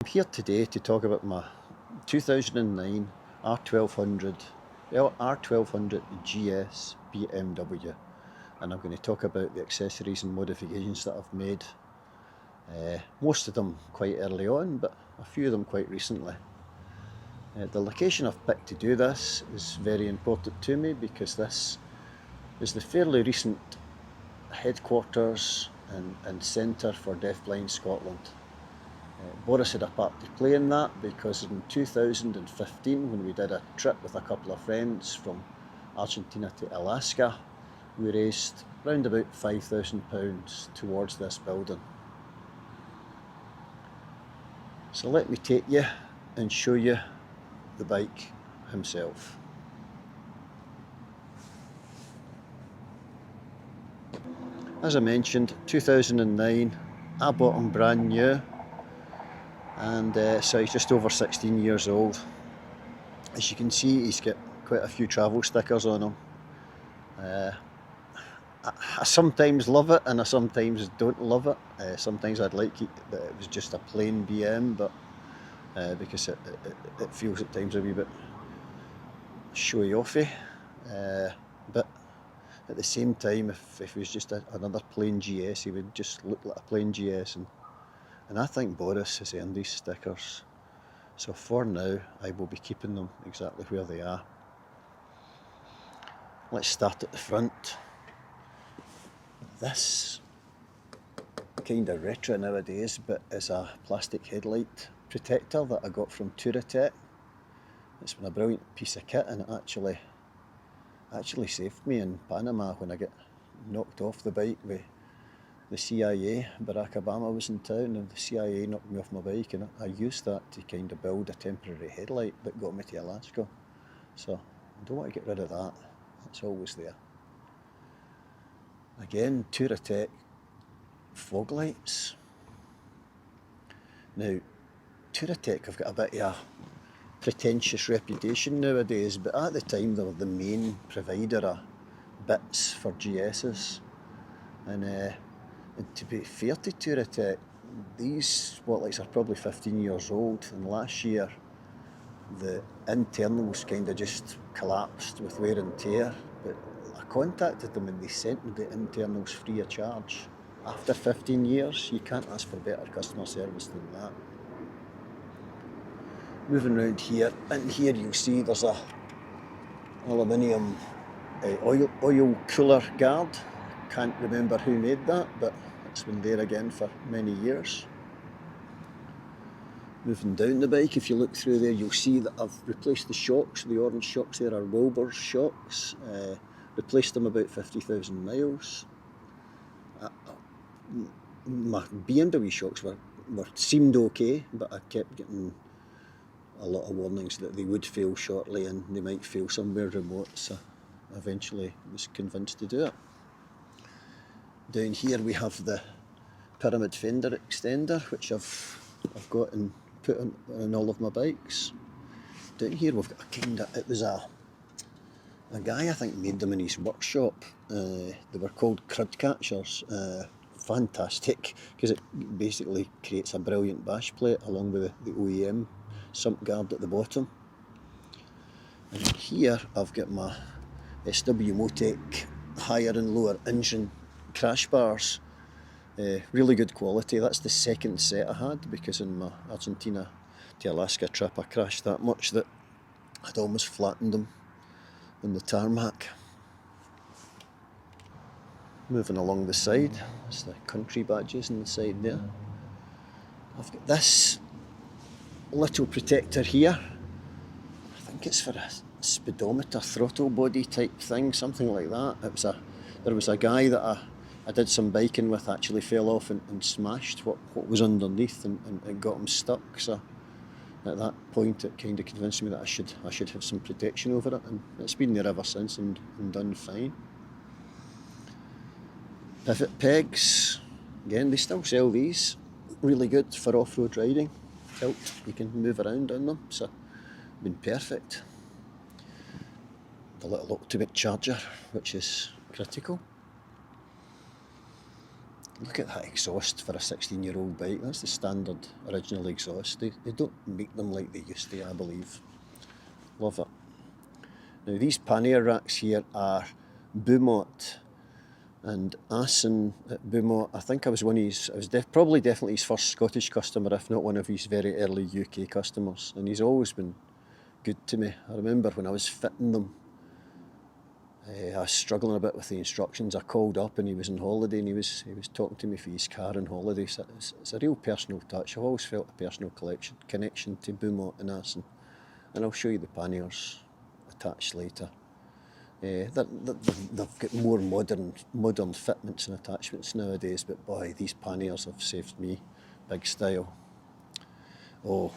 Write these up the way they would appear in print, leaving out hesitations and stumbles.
I'm here today to talk about my 2009 R1200GS BMW, and I'm going to talk about the accessories and modifications that I've made. Most of them quite early on, but a few of them quite recently. The location I've picked to do this is very important to me because this is the fairly recent headquarters and centre for Deafblind Scotland. Boris had a part to play in that because in 2015, when we did a trip with a couple of friends from Argentina to Alaska, we raised around about £5,000 towards this building. So let me take you and show you the bike himself. As I mentioned, 2009, I bought him brand new, and so he's just over 16 years old. As you can see, he's got quite a few travel stickers on him. I sometimes love it and I sometimes don't love it. Sometimes I'd like that it was just a plain BM, but because it feels at times a wee bit showy-offy. But at the same time, if it was just another plain GS, he would just look like a plain GS. And I think Boris has earned these stickers. So for now, I will be keeping them exactly where they are. Let's start at the front. This, kind of retro nowadays, but is a plastic headlight protector that I got from Touratech. It's been a brilliant piece of kit, and it actually saved me in Panama when I got knocked off the bike with the CIA. Barack Obama was in town and the CIA knocked me off my bike, and I used that to kind of build a temporary headlight that got me to Alaska. So I don't want to get rid of that, it's always there. Again, Touratech fog lights. Now, Touratech have got a bit of a pretentious reputation nowadays, but at the time they were the main provider of bits for GS's. And to be fair to Touratech, these spotlights are probably 15 years old, and last year the internals kind of just collapsed with wear and tear. But I contacted them and they sent me the internals free of charge. After 15 years, you can't ask for better customer service than that. Moving round here, and here you'll see there's a aluminium oil cooler guard. Can't remember who made that, but it's been there again for many years. Moving down the bike, if you look through there, you'll see that I've replaced the shocks. The orange shocks there are Wilbur's shocks. Replaced them about 50,000 miles. My BMW shocks seemed okay, but I kept getting a lot of warnings that they would fail shortly and they might fail somewhere remote, so I eventually was convinced to do it. Down here we have the pyramid fender extender, which I've got and put on all of my bikes. Down here we've got it was a guy I think made them in his workshop. They were called crud catchers. Fantastic, because it basically creates a brilliant bash plate along with the OEM sump guard at the bottom. And here I've got my SW Motec higher and lower engine crash bars. Really good quality. That's the second set I had, because in my Argentina to Alaska trip I crashed that much that I'd almost flattened them on the tarmac. Moving along the side, that's the country badges on the side there. I've got this little protector here. I think it's for a speedometer throttle body type thing, something like that. There was a guy that I did some biking with actually fell off and smashed what was underneath and got him stuck. So at that point it kind of convinced me that I should have some protection over it, and it's been there ever since and done fine. Pivot pegs, again they still sell these, really good for off-road riding. Tilt, you can move around on them, so been perfect. The little ultimate charger, which is critical. Look at that exhaust for a 16-year-old bike. That's the standard original exhaust. They don't make them like they used to, I believe. Love it. Now these pannier racks here are Beaumont, and Assen at Beaumont, I think I was probably definitely his first Scottish customer, if not one of his very early UK customers, and he's always been good to me. I remember when I was fitting them, I was struggling a bit with the instructions. I called up and he was on holiday, and he was talking to me for his car on holiday. So it's a real personal touch. I've always felt a personal connection to Beaumont and Assen, and I'll show you the panniers attached later. They've got more modern fitments and attachments nowadays, but boy, these panniers have saved me big style. Oh,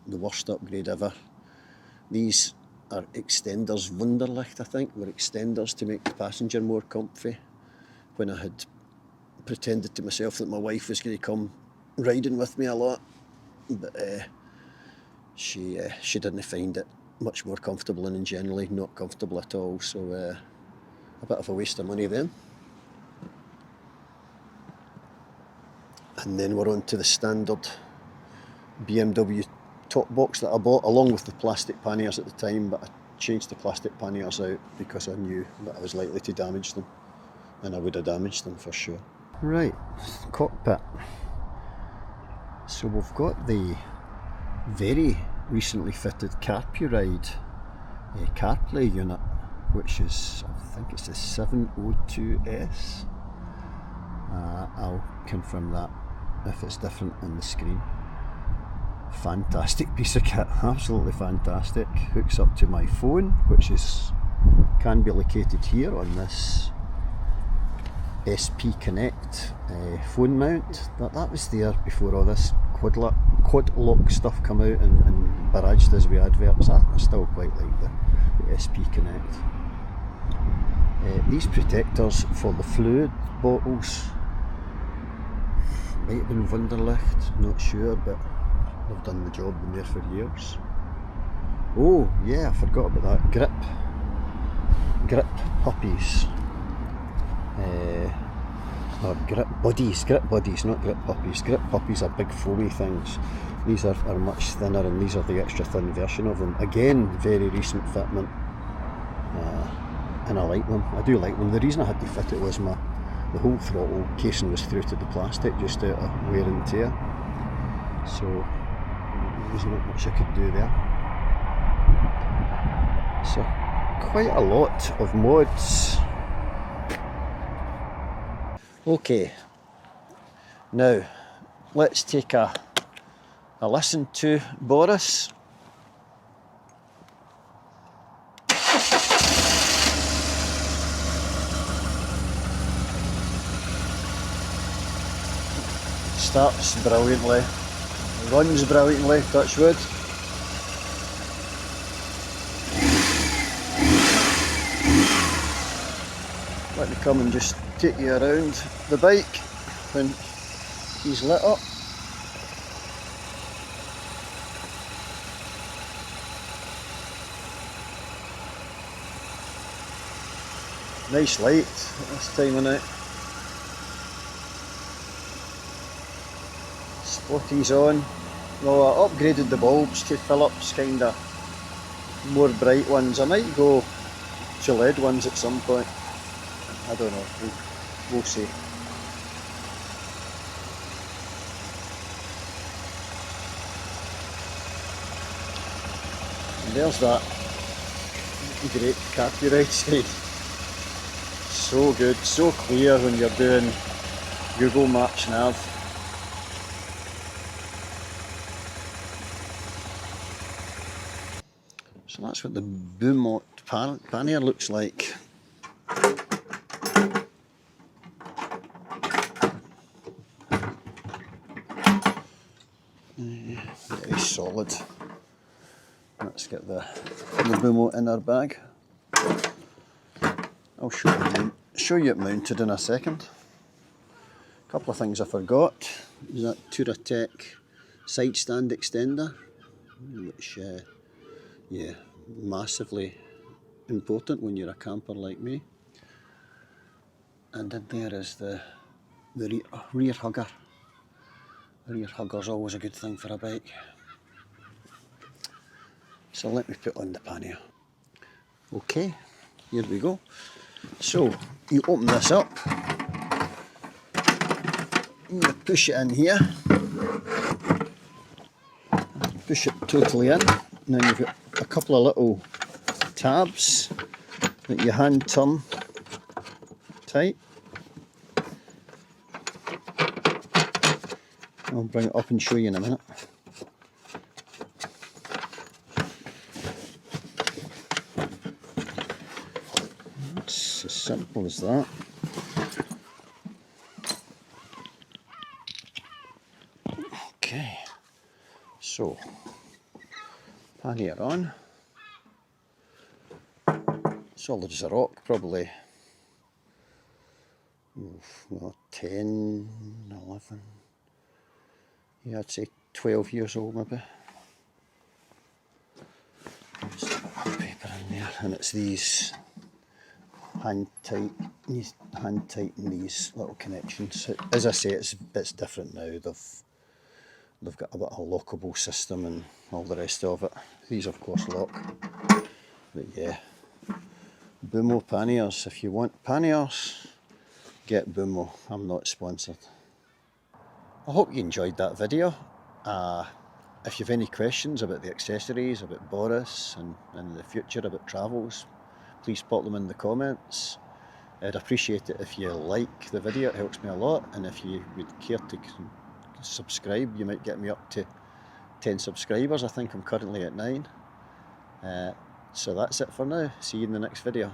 the worst upgrade ever. These are extenders, Wunderlicht I think, were extenders to make the passenger more comfy. When I had pretended to myself that my wife was going to come riding with me a lot, but she didn't find it much more comfortable, and generally not comfortable at all, so a bit of a waste of money then. And then we're on to the standard BMW top box that I bought, along with the plastic panniers at the time, but I changed the plastic panniers out because I knew that I was likely to damage them, and I would have damaged them for sure. Right, cockpit. So we've got the very recently fitted CarPuride CarPlay unit, which is, I think it's the 702S. I'll confirm that if it's different on the screen. Fantastic piece of kit, absolutely fantastic. Hooks up to my phone, which can be located here on this SP Connect phone mount. That was there before all this quad lock stuff come out and barraged us with adverts. I still quite like the SP Connect. These protectors for the fluid bottles might have been Wunderlicht, not sure, but they've done the job, been there for years. Oh yeah, I forgot about that. Grip puppies. Or grip buddies, not grip puppies. Grip puppies are big foamy things. These are much thinner, and these are the extra thin version of them. Again, very recent fitment, and I like them. I do like them. The reason I had to fit it was the whole throttle casing was through to the plastic just out of wear and tear. So there's not much I could do there. So quite a lot of mods. Okay, now let's take a listen to Boris. Starts brilliantly, runs brilliantly, touch wood. Let me come and just take you around the bike when he's lit up. Nice light at this time of night. Spotty's on. Well, I upgraded the bulbs to Philips, kind of more bright ones. I might go to LED ones at some point. I don't know, we'll see. And there's that great CarPuride side. So good, so clear when you're doing Google Maps nav. So that's what the Beaumont pannier looks like. Very solid. Let's get the Beaumont in our bag. I'll show you it mounted in a second. A couple of things I forgot. Is that Touratech side stand extender, which yeah, massively important when you're a camper like me. And in there is the the rear hugger. The rear hugger's always a good thing for a bike. So let me put on the pannier. Okay, here we go. So you open this up, you push it in here, push it totally in, and then you've got a couple of little tabs that you hand turn tight. I'll bring it up and show you in a minute. It's as simple as that. Okay, so pannier on. Solid as a rock, probably well, 10, 11, yeah, I'd say 12 years old maybe. Just a bit of paper in there, and it's these hand tighten these little connections. As I say, it's different now. They've got a bit of a lockable system and all the rest of it. These of course lock, but yeah. Boomo panniers. If you want panniers, get Boomo. I'm not sponsored. I hope you enjoyed that video. If you have any questions about the accessories, about Boris and in the future about travels, please pop them in the comments. I'd appreciate it if you like the video, it helps me a lot, and if you would care to subscribe, you might get me up to 10 subscribers. I think I'm currently at 9. So that's it for now. See you in the next video.